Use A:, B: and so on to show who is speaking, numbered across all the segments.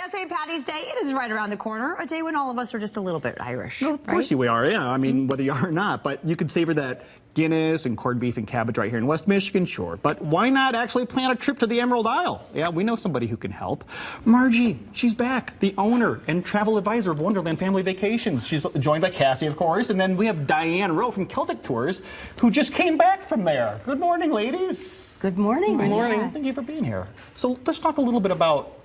A: yeah, St. Patty's Day, it is right around the corner, a day when all of us are just a little bit Irish.
B: No, of course we are, yeah. I mean, whether you are or not, but you could savor that Guinness and corned beef and cabbage right here in West Michigan, sure. But why not actually plan a trip to the Emerald Isle? Yeah, we know somebody who can help. Margie, she's back, the owner and travel advisor of Wonderland Family Vacations. She's joined by Cassie, of course, and then we have Diane Rowe from Celtic Tours, who just came back from there. Good morning, ladies.
C: Good morning.
B: Good morning. Thank you for being here. So let's talk a little bit about,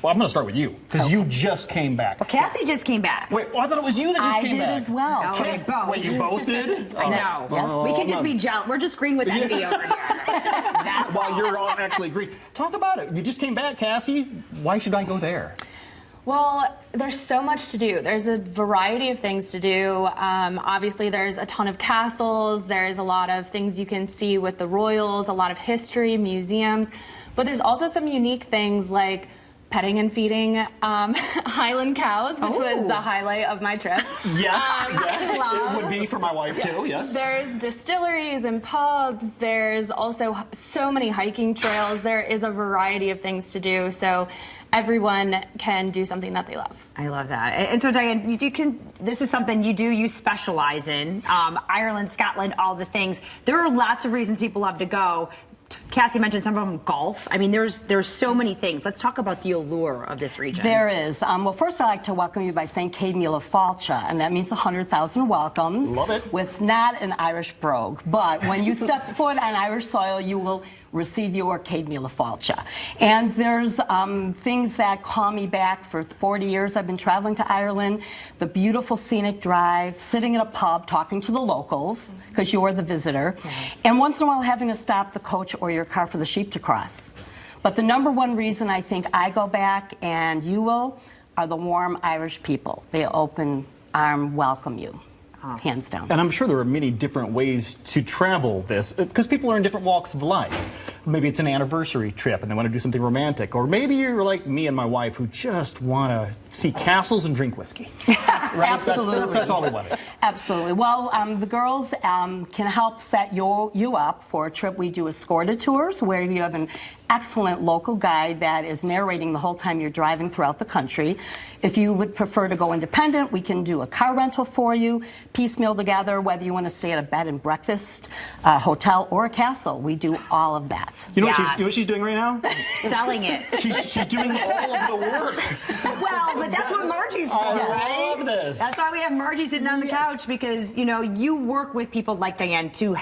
B: well, I'm going to start with you, because you just came back.
A: Well, Cassie just came back.
B: Wait, well, I thought it was you that just came back.
C: I did as well.
A: No, we both.
B: Wait, you both did?
A: I know.
C: Yes.
A: We can just be jealous. We're just green with envy over here. That's
B: While
A: all.
B: you're all actually green. Talk about it. You just came back, Cassie. Why should I go there?
D: Well, there's so much to do. There's a variety of things to do. Obviously, there's a ton of castles. There's a lot of things you can see with the royals, a lot of history, museums. But there's also some unique things like petting and feeding Highland cows, which was the highlight of my trip.
B: Yes, yes. It would be for my wife, too, yes.
D: There's distilleries and pubs. There's also so many hiking trails. There is a variety of things to do. So everyone can do something that they love.
A: I love that. And so, Diane, you can. This is something you specialize in. Ireland, Scotland, all the things. There are lots of reasons people love to go. Cassie mentioned some of them, golf. I mean, there's so many things. Let's talk about the allure of this region.
C: There is. Well, first I'd like to welcome you by saying Céad Míle Fáilte, and that means 100,000 welcomes.
B: Love it.
C: With not an Irish brogue. But when you step foot on Irish soil, you will receive your Céad Míle Fáilte. And there's things that call me back. For 40 years I've been traveling to Ireland. The beautiful scenic drive, sitting in a pub talking to the locals, because you are the visitor, and once in a while having to stop the coach or your car for the sheep to cross. But the number one reason I think I go back, and you will, are the warm Irish people. They open arm welcome you. Hands down.
B: And I'm sure there are many different ways to travel this, because people are in different walks of life. Maybe it's an anniversary trip and they want to do something romantic, or maybe you're like me and my wife who just want to see castles and drink whiskey. Right?
C: Absolutely.
B: That's all we want.
C: Absolutely. Well, the girls can help set you up for a trip. We do escorted tours where you have an excellent local guide that is narrating the whole time you're driving throughout the country. If you would prefer to go independent, we can do a car rental for you, piecemeal together, whether you want to stay at a bed and breakfast, hotel, or a castle. We do all of that.
B: You know, what she's doing right now?
A: Selling it.
B: She's doing all of the work.
A: Well, but that's what Margie's for, right?
B: I love this.
A: That's why we have Margie sitting on the couch, because you work with people like Diane to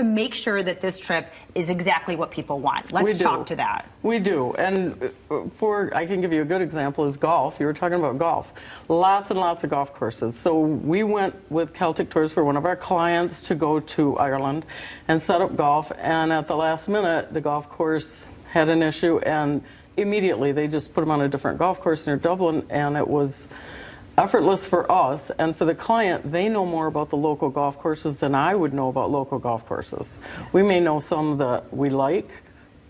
A: make sure that this trip is exactly what people want. Let's talk to that.
E: We do, and I can give you a good example is golf. You were talking about golf. Lots and lots of golf courses. So we went with Celtic Tours for one of our clients to go to Ireland and set up golf, and at the last minute the golf course had an issue, and immediately they just put them on a different golf course near Dublin, and it was effortless for us, and for the client, they know more about the local golf courses than I would know about local golf courses. We may know some that we like,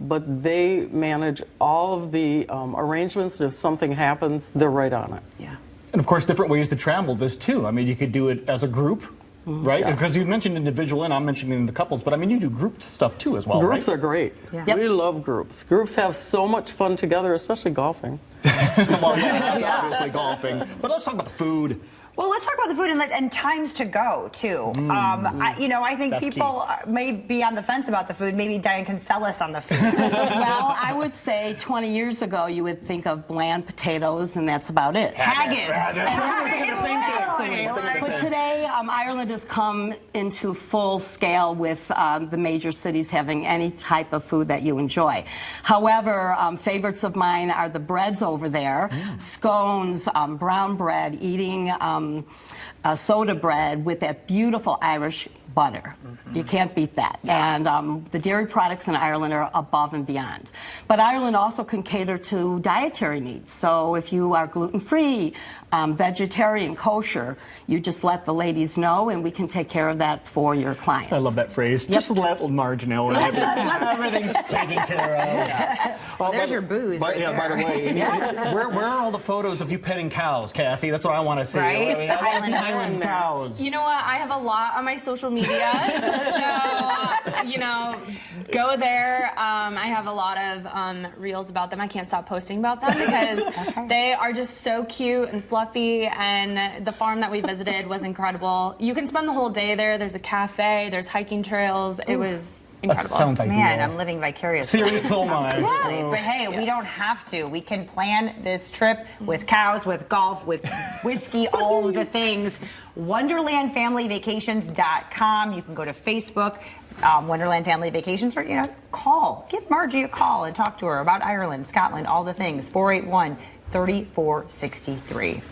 E: but they manage all of the arrangements, and if something happens, they're right on it.
A: Yeah.
B: And of course, different ways to travel this too. I mean, you could do it as a group, right?
E: Yes.
B: Because you mentioned individual, and I'm mentioning the couples, but I mean, you do group stuff too as well,
E: Groups
B: right?
E: are great.
A: Yeah.
C: Yep.
E: We love groups. Groups have so much fun together, especially golfing.
B: Well, yeah, that's obviously golfing. But let's talk about the food.
A: Well, let's talk about the food and times to go, too. I think
B: That's
A: people may be on the fence about the food. Maybe Diane can sell us on the food.
C: Well, I would say 20 years ago you would think of bland potatoes, and that's about it.
A: Haggis.
C: But today, Ireland has come into full scale with the major cities having any type of food that you enjoy. However, favorites of mine are the breads over there, scones, brown bread, eating soda bread with that beautiful Irish butter. You can't beat that. And the dairy products in Ireland are above and beyond. But Ireland also can cater to dietary needs. So if you are gluten-free, vegetarian, kosher, you just let the ladies know, and we can take care of that for your clients.
B: I love that phrase.
C: Yep.
B: Just let Marge know. Everything's taken care of. Well,
A: There's your booze right
B: by the
A: there.
B: way, where are all the photos of you petting cows, Cassie? That's what I want to see.
A: Right?
B: I want to see Highland cows.
D: You know what? I have a lot on my social media media. So, go there. I have a lot of reels about them. I can't stop posting about them because they are just so cute and fluffy, and the farm that we visited was incredible. You can spend the whole day there. There's a cafe, there's hiking trails. It was
B: That
D: incredible.
B: sounds ideal.
A: Man, I'm living vicariously.
B: Seriously, so am I.
A: Absolutely. But hey, we don't have to. We can plan this trip with cows, with golf, with whiskey, all of the things. WonderlandFamilyVacations.com. You can go to Facebook, Wonderland Family Vacations, or call. Give Margie a call and talk to her about Ireland, Scotland, all the things. 481-3463.